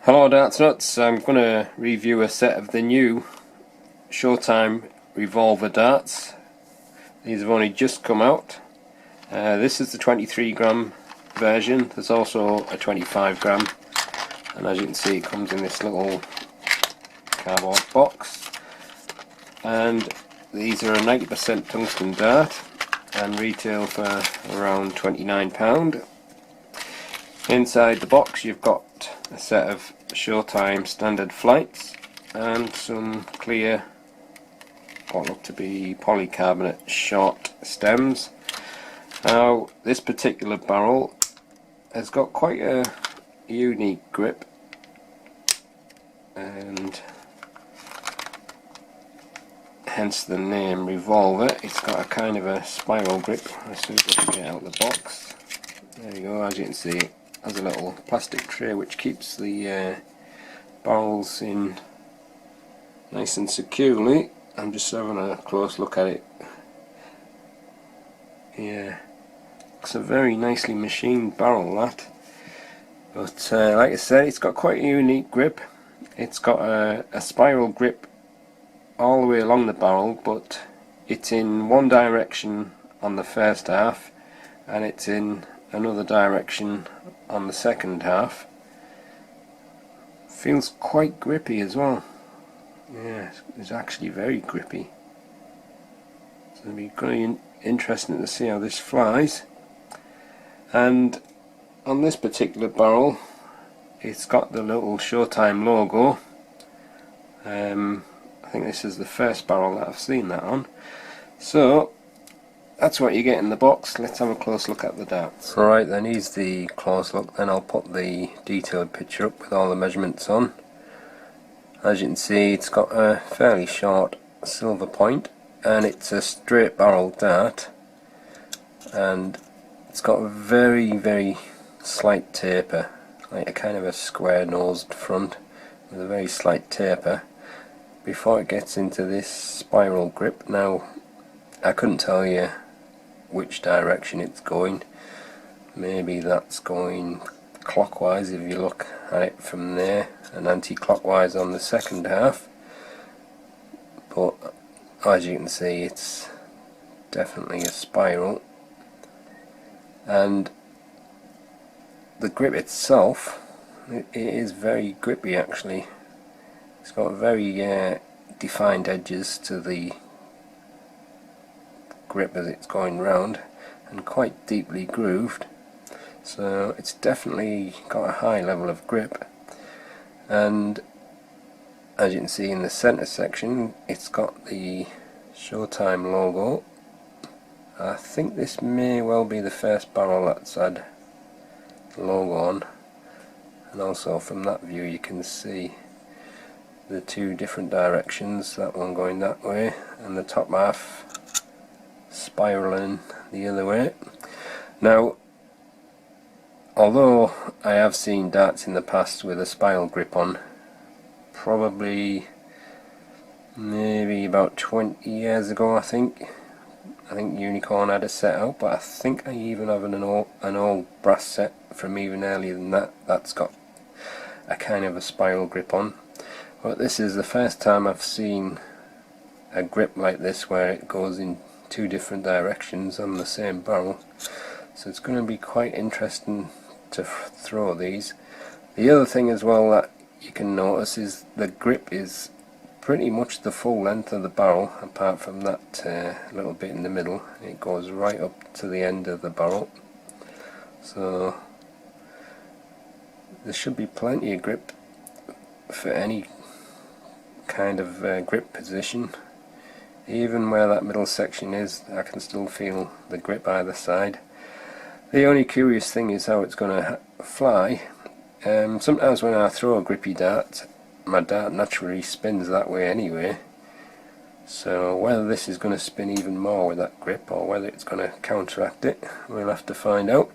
Hello Darts Nutz, I'm going to review a set of the new Showtime Revolver darts. These have only just come out. This is the 23 gram version. There's also a 25 gram, and as you can see it comes in this little cardboard box, and these are a 90% tungsten dart and retail for around £29. Inside the box you've got a set of Showtime standard flights and some clear, what look to be polycarbonate short stems. Now this particular barrel has got quite a unique grip, and hence the name Revolver. It's got a kind of a spiral grip. As soon as I can get out of the box, there you go. As you can see, it has a little plastic tray which keeps the barrels in nice and securely. I'm just having a close look at it. Yeah, it's a very nicely machined barrel, that. But like I said, it's got quite a unique grip. It's got a spiral grip all the way along the barrel, but it's in one direction on the first half and it's in another direction on the second half. Feels quite grippy as well. Yeah, it's actually very grippy. So it'll be quite interesting to see how this flies. And on this particular barrel, it's got the little Showtime logo. I think this is the first barrel that I've seen that on. So that's what you get in the box. Let's have a close look at the darts. Alright then, here's the close look. Then I'll put the detailed picture up with all the measurements on. As you can see, it's got a fairly short silver point, and it's a straight barrel dart, and it's got a very slight taper, like a kind of a square nosed front with a very slight taper before it gets into this spiral grip. Now I couldn't tell you which direction it's going. Maybe that's going clockwise if you look at it from there, and anti-clockwise on the second half, but as you can see it's definitely a spiral. And the grip itself, it is very grippy actually. It's got very defined edges to the grip as it's going round, and quite deeply grooved, so it's definitely got a high level of grip. And as you can see in the center section, it's got the Showtime logo. I think this may well be the first barrel that's had the logo on, and also from that view you can see the two different directions, that one going that way and the top half spiraling the other way. Now, although I have seen darts in the past with a spiral grip on, probably maybe about 20 years ago, I think Unicorn had a set out, but I think I even have an old brass set from even earlier than that that's got a kind of a spiral grip on. But this is the first time I've seen a grip like this where it goes in two different directions on the same barrel, so it's going to be quite interesting to throw these. The other thing as well that you can notice is the grip is pretty much the full length of the barrel, apart from that little bit in the middle. It goes right up to the end of the barrel, so there should be plenty of grip for any kind of grip position. Even where that middle section is, I can still feel the grip either side. The only curious thing is how it's going to fly. Sometimes when I throw a grippy dart, my dart naturally spins that way anyway, so whether this is going to spin even more with that grip or whether it's going to counteract it, we'll have to find out.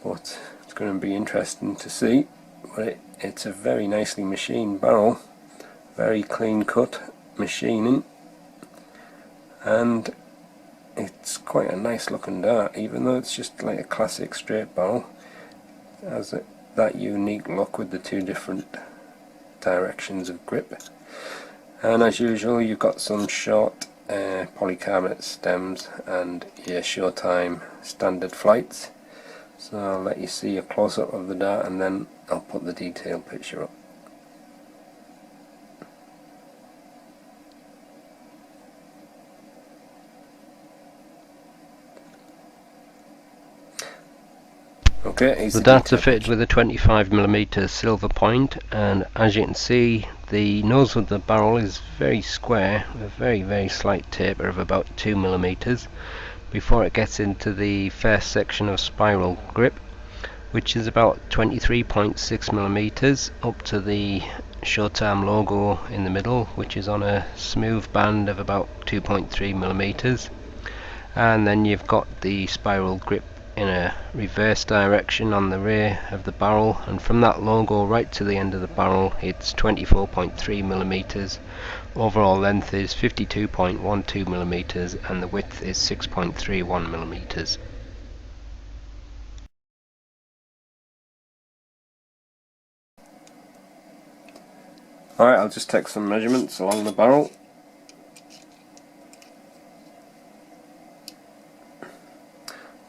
But it's going to be interesting to see. But it's a very nicely machined barrel, very clean cut machining, and it's quite a nice looking dart, even though it's just like a classic straight barrel. It has that unique look with the two different directions of grip. And as usual, you've got some short polycarbonate stems and your Showtime standard flights. So I'll let you see a close-up of the dart and then I'll put the detailed picture up. Okay, the darts are fitted with a 25mm silver point, and as you can see, the nose of the barrel is very square with a very slight taper of about 2mm before it gets into the first section of spiral grip, which is about 23.6mm up to the Showtime logo in the middle, which is on a smooth band of about 2.3mm, and then you've got the spiral grip in a reverse direction on the rear of the barrel, and from that logo right to the end of the barrel it's 24.3mm. Overall length is 52.12mm and the width is 6.31mm. Alright, I'll just take some measurements along the barrel.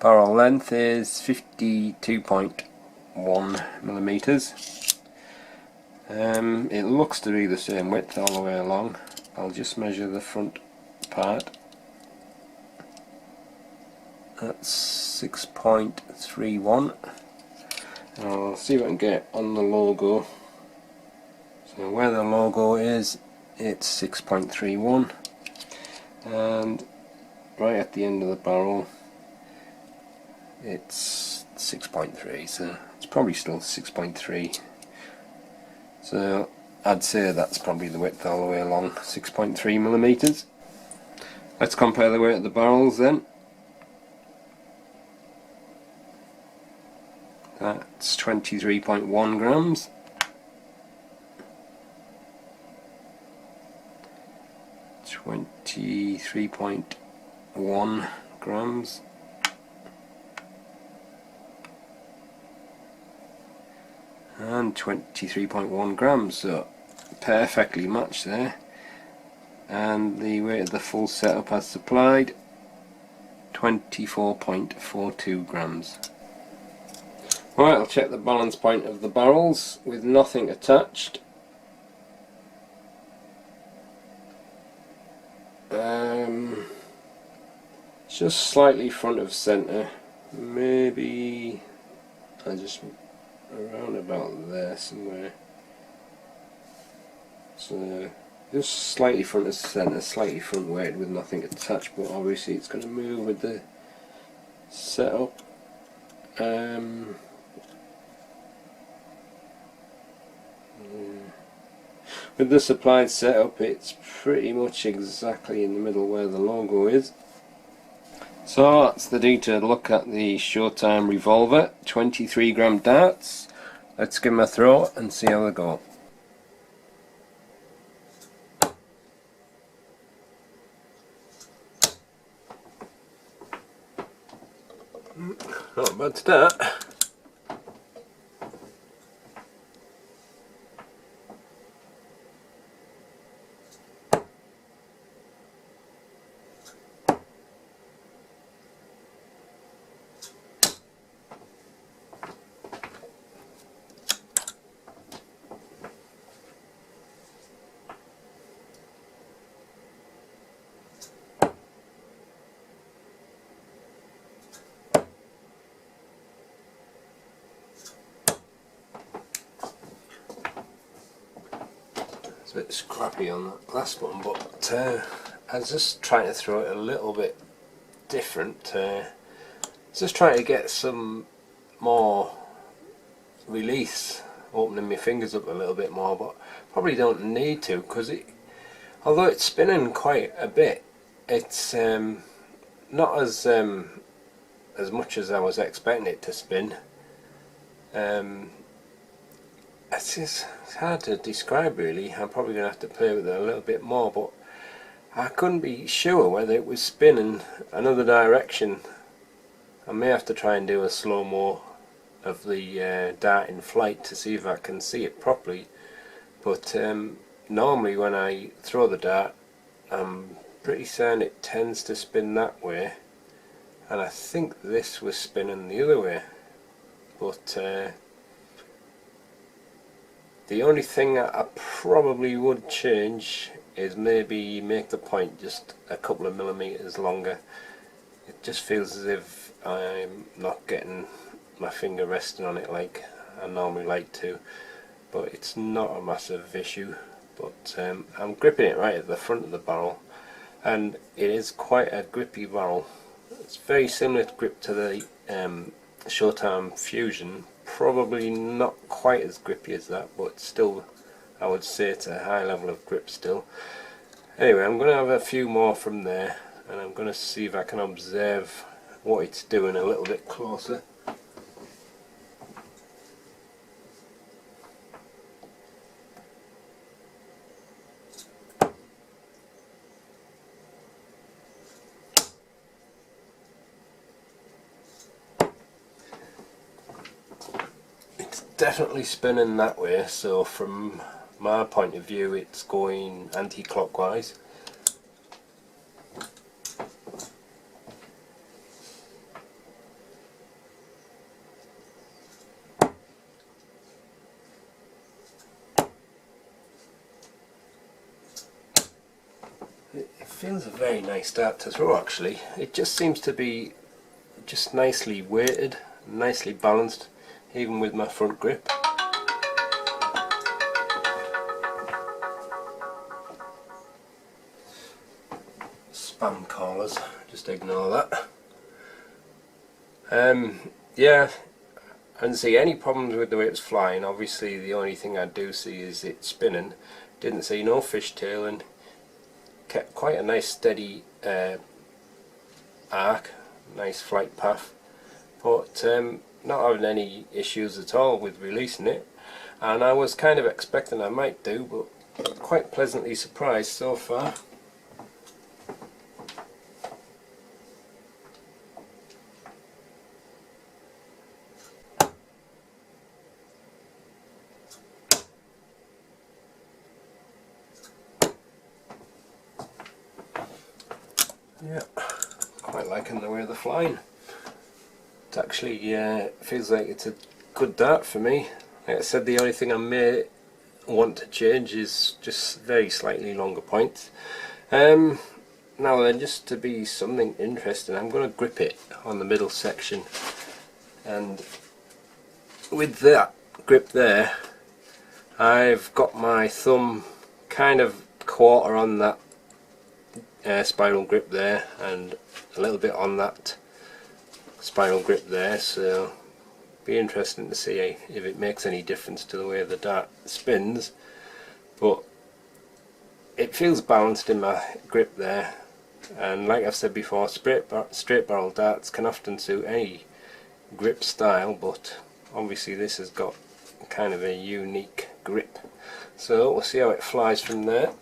Barrel length is 52.1mm. It looks to be the same width all the way along. I'll just measure the front part. That's 6.31. I'll see what I can get on the logo. So where the logo is, it's 6.31, and right at the end of the barrel it's 6.3, so it's probably still 6.3. So I'd say that's probably the width all the way along, 6.3mm. Let's compare the weight of the barrels then. That's 23.1 grams. 23.1 grams. And 23.1 grams, so perfectly matched there. And the weight of the full setup as supplied, 24.42 grams. Alright, I'll check the balance point of the barrels with nothing attached. Just slightly front of centre, maybe I just around about there somewhere. So just slightly front of centre, slightly front weighted with nothing attached, but obviously it's going to move with the setup. With the supplied setup, it's pretty much exactly in the middle where the logo is. So that's the detailed look at the Showtime Revolver 23g darts. Let's give them a throw and see how they go. Not a bad start. It's a bit scrappy on that last one, but I was just trying to throw it a little bit different. Just trying to get some more release, opening my fingers up a little bit more, but probably don't need to, because although it's spinning quite a bit, it's not as much as I was expecting it to spin. It's hard to describe really. I'm probably going to have to play with it a little bit more, but I couldn't be sure whether it was spinning another direction. I may have to try and do a slow-mo of the dart in flight to see if I can see it properly, but normally when I throw the dart I'm pretty certain it tends to spin that way, and I think this was spinning the other way. But the only thing I probably would change is maybe make the point just a couple of millimeters longer. It just feels as if I'm not getting my finger resting on it like I normally like to, but it's not a massive issue. But I'm gripping it right at the front of the barrel, and it is quite a grippy barrel. It's very similar to grip to the Showtime Fusion, probably not quite as grippy as that, but still I would say it's a high level of grip still. Anyway, I'm going to have a few more from there, and I'm going to see if I can observe what it's doing a little bit closer. Definitely spinning that way, so from my point of view it's going anti-clockwise. It feels a very nice dart to throw actually. It just seems to be just nicely weighted, nicely balanced, even with my front grip. Spam callers, just ignore that. Yeah, I didn't see any problems with the way it's flying. Obviously the only thing I do see is it spinning. Didn't see no fishtailing. Kept quite a nice steady arc, nice flight path, but not having any issues at all with releasing it, and I was kind of expecting I might do, but quite pleasantly surprised so far. Yeah, quite liking the way they're flying. It actually feels like it's a good dart for me. Like I said, the only thing I may want to change is just very slightly longer points. Now then, just to be something interesting, I'm going to grip it on the middle section, and with that grip there I've got my thumb kind of quarter on that spiral grip there and a little bit on that spiral grip there, so be interesting to see if it makes any difference to the way the dart spins, but it feels balanced in my grip there. And like I've said before, straight barrel darts can often suit any grip style, but obviously this has got kind of a unique grip, so we'll see how it flies from there.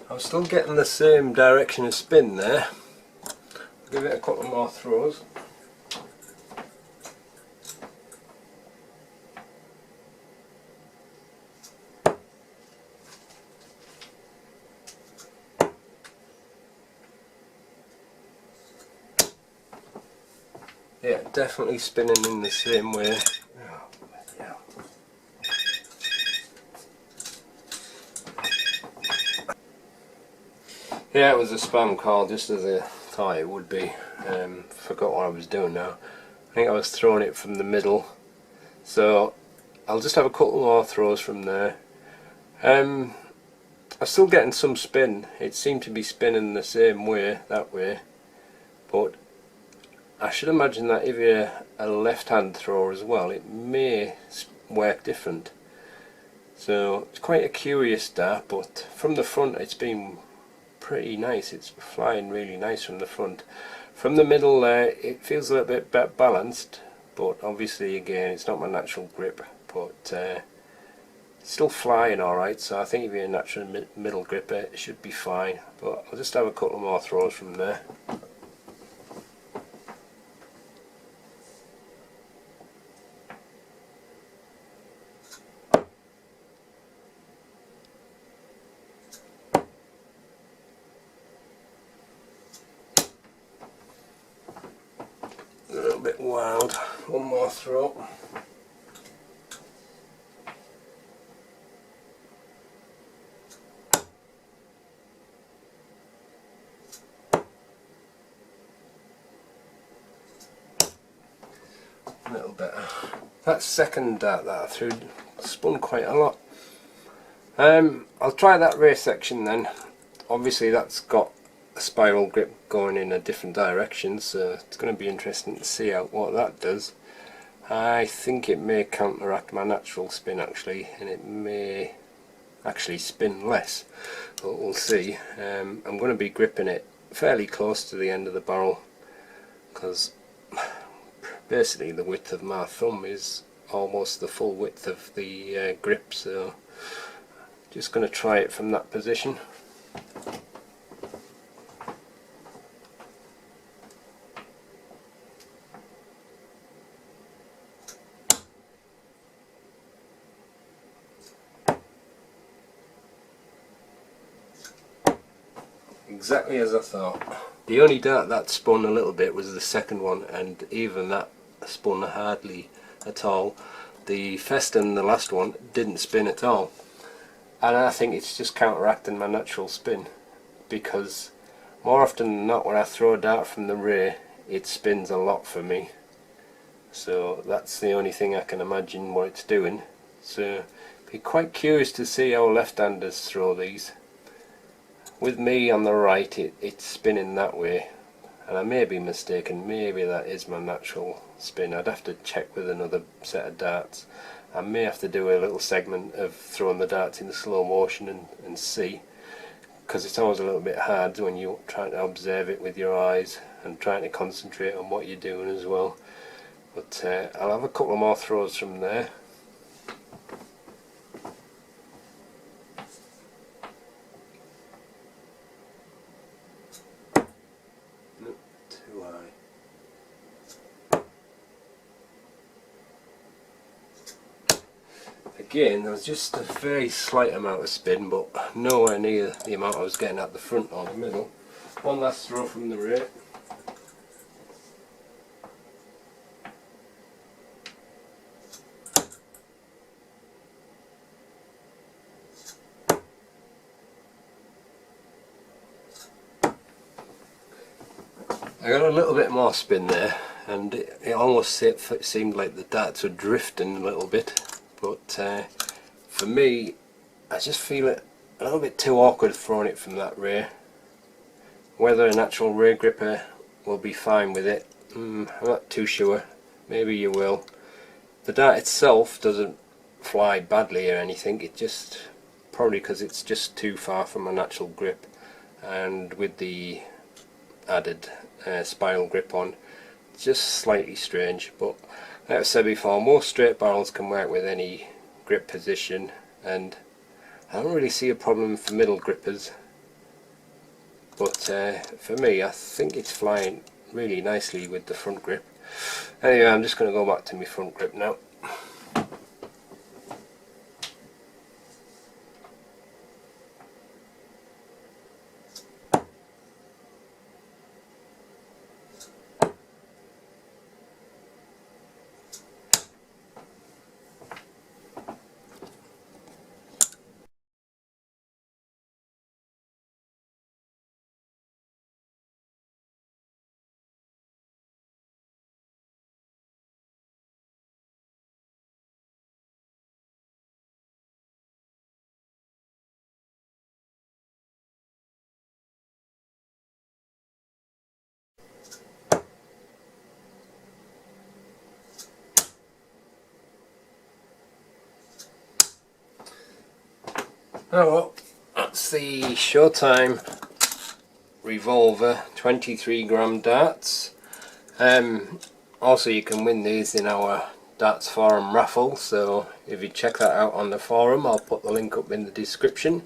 I'm still getting the same direction of spin there. I'll give it a couple more throws. Yeah, definitely spinning in the same way. Yeah, it was a spam call, just as I thought it would be. Forgot what I was doing now. I think I was throwing it from the middle, so I'll just have a couple more throws from there. I'm still getting some spin. It seemed to be spinning the same way, that way, but I should imagine that if you're a left-hand thrower as well, it may work different. So it's quite a curious dart, but from the front it's been pretty nice. It's flying really nice from the front. From the middle there, it feels a little bit better balanced, but obviously again it's not my natural grip, but it's still flying alright, so I think if you're a natural middle gripper it should be fine. But I'll just have a couple more throws from there. A little bit wild. One more throw. A little better. That second dart that I threw spun quite a lot. I'll try that rear section then. Obviously that's got a spiral grip going in a different direction, so it's going to be interesting to see what that does. I think it may counteract my natural spin actually, and it may actually spin less, but we'll see. I'm going to be gripping it fairly close to the end of the barrel, because basically the width of my thumb is almost the full width of the grip, so just going to try it from that position. Exactly as I thought. The only dart that spun a little bit was the second one, and even that spun hardly at all. The first and the last one didn't spin at all, and I think it's just counteracting my natural spin, because more often than not when I throw a dart from the rear it spins a lot for me. So that's the only thing I can imagine what it's doing. So be quite curious to see how left-handers throw these. With me on the right it's spinning that way, and I may be mistaken, maybe that is my natural spin. I'd have to check with another set of darts. I may have to do a little segment of throwing the darts in slow motion and see, because it's always a little bit hard when you're trying to observe it with your eyes and trying to concentrate on what you're doing as well. But I'll have a couple more throws from there. Too high. Again, there was just a very slight amount of spin, but nowhere near the amount I was getting at the front or the middle. One last throw from the rear. I got a little bit more spin there, and it almost seemed like the darts were drifting a little bit, but for me I just feel it a little bit too awkward throwing it from that rear. Whether a natural rear gripper will be fine with it, I'm not too sure. Maybe you will. The dart itself doesn't fly badly or anything, it just, probably because it's just too far from a natural grip, and with the added spiral grip on, it's just slightly strange. But like I said before, most straight barrels can work with any grip position, and I don't really see a problem for middle grippers. But for me, I think it's flying really nicely with the front grip. Anyway, I'm just going to go back to my front grip now. Oh well, that's the Showtime Revolver 23-gram darts. Also you can win these in our Darts Forum raffle, so if you check that out on the forum, I'll put the link up in the description,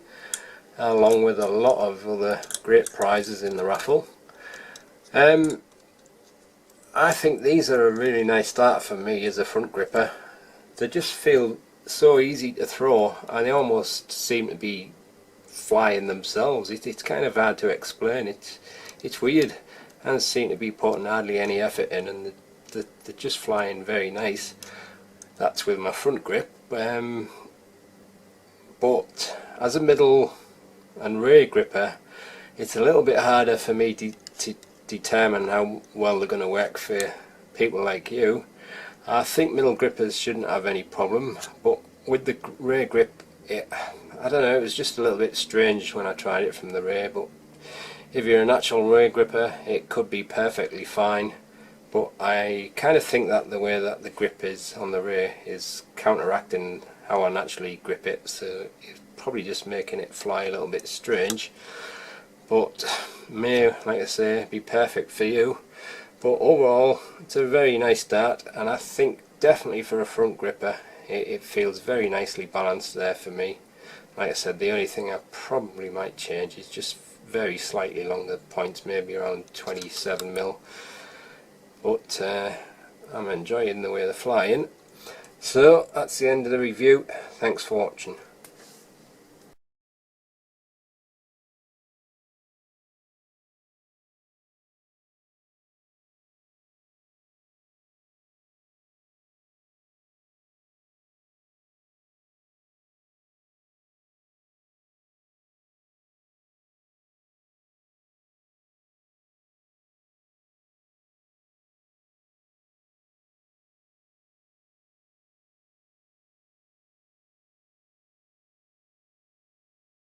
along with a lot of other great prizes in the raffle. I think these are a really nice dart for me as a front gripper. They just feel so easy to throw, and they almost seem to be flying themselves. It's kind of hard to explain. It's weird, and seem to be putting hardly any effort in, and they're just flying very nice. That's with my front grip. But as a middle and rear gripper, it's a little bit harder for me to determine how well they're going to work for people like you. I think middle grippers shouldn't have any problem, but with the rear grip, I don't know, it was just a little bit strange when I tried it from the rear. But if you're a natural rear gripper, it could be perfectly fine. But I kind of think that the way that the grip is on the rear is counteracting how I naturally grip it, so it's probably just making it fly a little bit strange. But may, like I say, be perfect for you. But overall, it's a very nice dart, and I think definitely for a front gripper it feels very nicely balanced there for me. Like I said, the only thing I probably might change is just very slightly longer points, maybe around 27mm. But I'm enjoying the way they're flying. So that's the end of the review. Thanks for watching.